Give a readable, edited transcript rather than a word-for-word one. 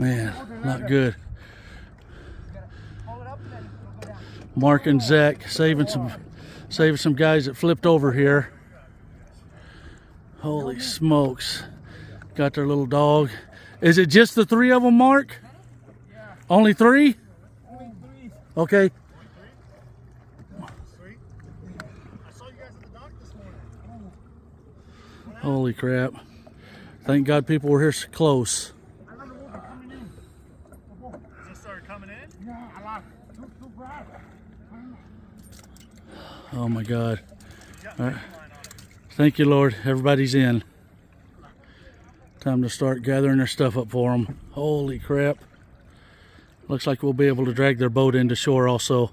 Man, not good. Mark and Zach saving some guys that flipped over here. Holy smokes. Got their little dog. Is it just the 3 of them, Mark? Only 3? Okay. Holy crap. Thank God people were here so close. Oh my God. All right. Thank you, Lord. Everybody's in. Time to start gathering their stuff up for them. Holy crap. Looks like we'll be able to drag their boat into shore also.